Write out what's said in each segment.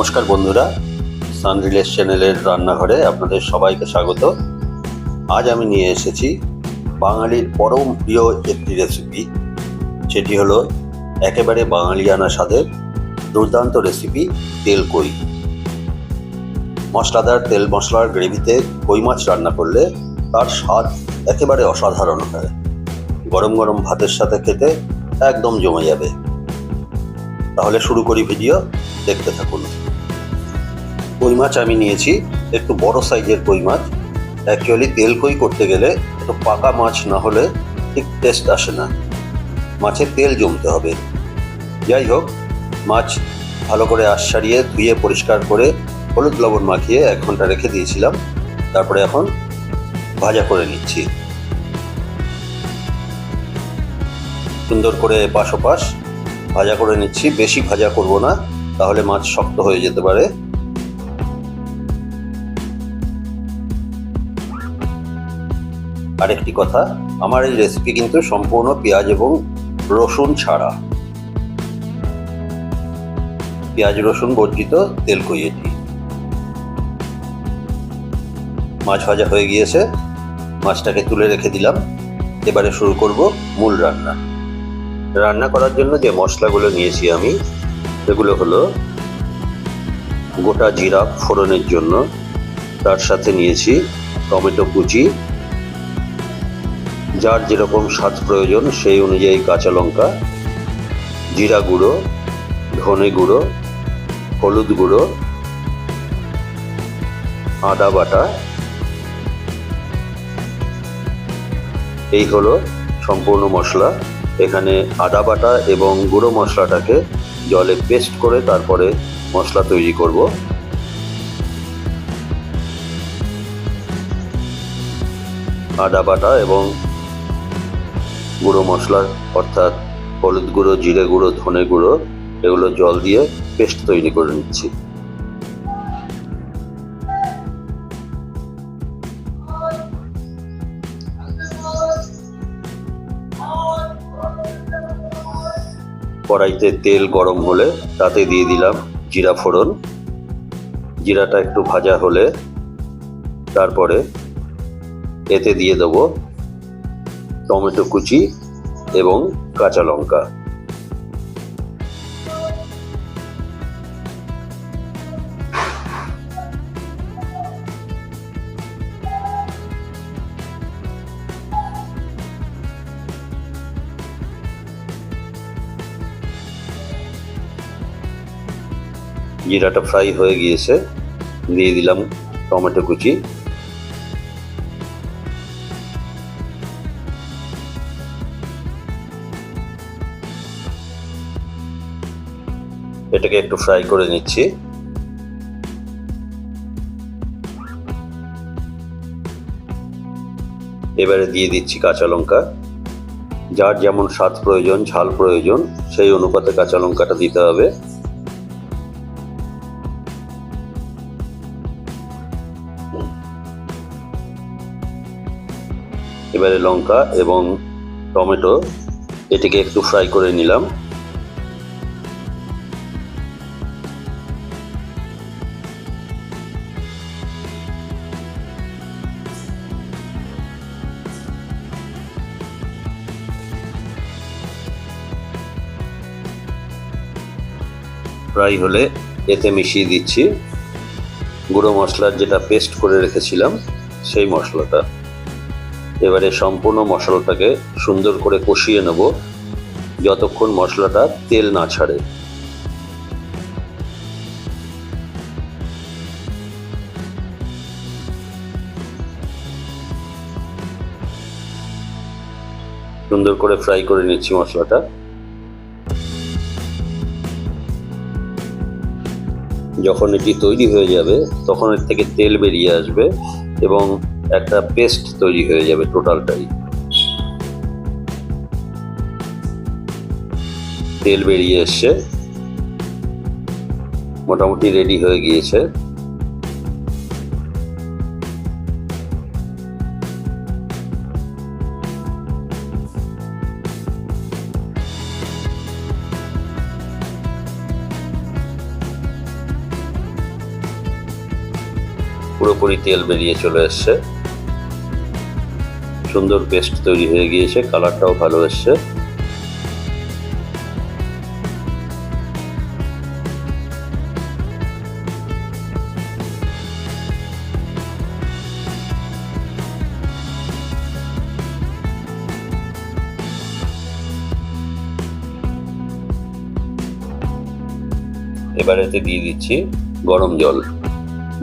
নমস্কার বন্ধুরা, সান রিলেস চ্যানেলের রান্নাঘরে আপনাদের সবাইকে স্বাগত। আজ আমি নিয়ে এসেছি বাঙালির পরম প্রিয় একটি রেসিপি। সেটি হলো একেবারে বাঙালিয়ানা স্বাদের দুর্দান্ত রেসিপি তেল কই। মশলাদার তেল মশলার গ্রেভিতে কই মাছ রান্না করলে তার স্বাদ একেবারে অসাধারণ হয়। গরম গরম ভাতের সাথে খেতে একদম জমে যাবে। তাহলে শুরু করি ভিডিও, দেখতে থাকুন। কই মাছ আমি নিয়েছি একটু বড় সাইজের কই মাছ। অ্যাকচুয়ালি তেল কই করতে গেলে একটু পাকা মাছ না হলে ঠিক টেস্ট আসে না, মাছের তেল জমতে হবে। যাই হোক, মাছ ভালো করে আঁশ ছাড়িয়ে ধুয়ে পরিষ্কার করে হলুদ লবণ মাখিয়ে 1 ঘন্টা রেখে দিয়েছিলাম। তারপরে এখন ভাজা করে নিচ্ছি। সুন্দর করে এপাশ ওপাশ ভাজা করে নিচ্ছি। বেশি ভাজা করব না, তাহলে মাছ শক্ত হয়ে যেতে পারে। আরেকটি কথা, আমার এই রেসিপি কিন্তু সম্পূর্ণ পেঁয়াজ এবং রসুন ছাড়া, পেঁয়াজ রসুন বর্জিত তেল কই এটি। মাছ ভাজা হয়ে গিয়েছে, মাছটাকে তুলে রেখে দিলাম। এবারে শুরু করব মূল রান্না। রান্না করার জন্য যে মশলাগুলো নিয়েছি আমি, সেগুলো হলো গোটা জিরা ফোড়নের জন্য, তার সাথে নিয়েছি টমেটো কুচি, যার যেরকম স্বাদ প্রয়োজন সেই অনুযায়ী কাঁচা লঙ্কা, জিরা গুঁড়ো, ধনে গুঁড়ো, হলুদ গুঁড়ো, আদা বাটা। এই হলো সম্পূর্ণ মশলা। এখানে আদা বাটা এবং গুঁড়ো মশলাটাকে জলে পেস্ট করে তারপরে মশলা তৈরি করব। আদা বাটা এবং গুঁড়ো মশলা অর্থাৎ হলুদ গুঁড়ো, জিরে গুঁড়ো, ধনে গুঁড়ো, এগুলো জল দিয়ে পেস্ট তৈরি করে নিচ্ছি। কড়াইতে তেল গরম হলে তাতে দিয়ে দিলাম জিরা ফোড়ন। জিরাটা একটু ভাজা হলে তারপরে এতে দিয়ে দেবো টমেটো কুচি এবং কাঁচা লঙ্কা। জিরাটা ফ্রাই হয়ে গিয়েছে, দিয়ে দিলাম টমেটো কুচি। এটাকে একটু ফ্রাই করে নিচ্ছি। এবারে দিয়ে দিচ্ছি কাঁচা লঙ্কা। যার যেমন স্বাদ প্রয়োজন, ঝাল প্রয়োজন, সেই অনুপাতে কাঁচা লঙ্কাটা দিতে হবে। এবারে লঙ্কা এবং টমেটো এটিকে একটু ফ্রাই করে নিলাম। ফ্রাই হলে এতে মিশিয়ে দিচ্ছি গুঁড়ো মশলার যেটা পেস্ট করে রেখেছিলাম সেই মশলাটা। এবারে সম্পূর্ণ মশলাটাকে সুন্দর করে কষিয়ে নেব যতক্ষণ মশলাটা তেল না ছাড়ে। সুন্দর করে ফ্রাই করে নিচ্ছি মশলাটা। যখন এটি তৈরি হয়ে যাবে তখন এর থেকে তেল বেরিয়ে আসবে এবং একটা পেস্ট তৈরি হয়ে যাবে টোটালটাই। তেল বেরিয়ে এসছে, মোটামুটি রেডি হয়ে গিয়েছে। পুরোপুরি তেল বেরিয়ে চলে এসছে, সুন্দর পেস্ট তৈরি হয়ে গিয়েছে, কালারটাও ভালো এসছে। এবার এতে দিয়ে দিচ্ছি গরম জল।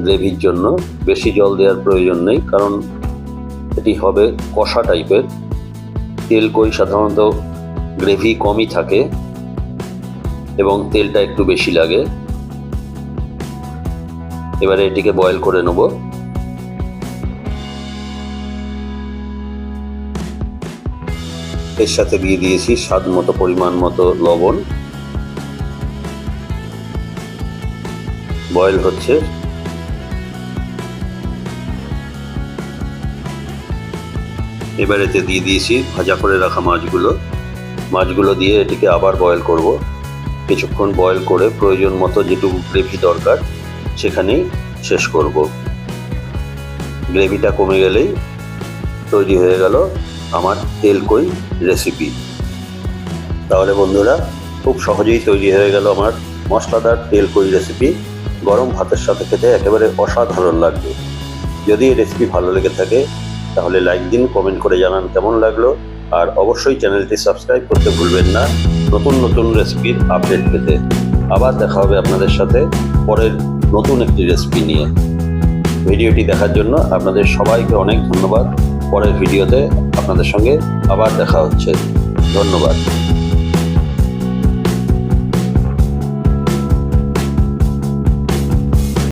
গ্রেভির জন্য বেশি জল দেওয়ার প্রয়োজন নেই, কারণ এটি হবে কষা টাইপের। তেল কই সাধারণত গ্রেভি কমই থাকে এবং তেলটা একটু বেশি লাগে। এবারে এটিকে বয়েল করে নেব। এর সাথে দিয়ে দিয়েছি স্বাদ মতো পরিমাণ মতো লবণ। বয়েল হচ্ছে। এবার এতে দিয়ে দিয়েছি ভাজা করে রাখা মাছগুলো দিয়ে এটিকে আবার বয়েল করব। কিছুক্ষণ বয়েল করে প্রয়োজন মতো যেটুকু গ্রেভি দরকার সেখানেই শেষ করব। গ্রেভিটা কমে গেলেই তৈরি হয়ে গেল আমার তেল কই রেসিপি। তাহলে বন্ধুরা, খুব সহজেই তৈরি হয়ে গেল আমার মশলাদার তেল কই রেসিপি। গরম ভাতের সাথে খেতে একেবারে অসাধারণ লাগবে। যদি এই রেসিপি ভালো লেগে থাকে তাহলে লাইক দিন, কমেন্ট করে জানান কেমন লাগলো, আর অবশ্যই চ্যানেলটি সাবস্ক্রাইব করতে ভুলবেন না নতুন নতুন রেসিপির আপডেট পেতে। আবার দেখা হবে আপনাদের সাথে পরের নতুন একটি রেসিপি নিয়ে। ভিডিওটি দেখার জন্য আপনাদের সবাইকে অনেক ধন্যবাদ। পরের ভিডিওতে আপনাদের সঙ্গে আবার দেখা হচ্ছে। ধন্যবাদ।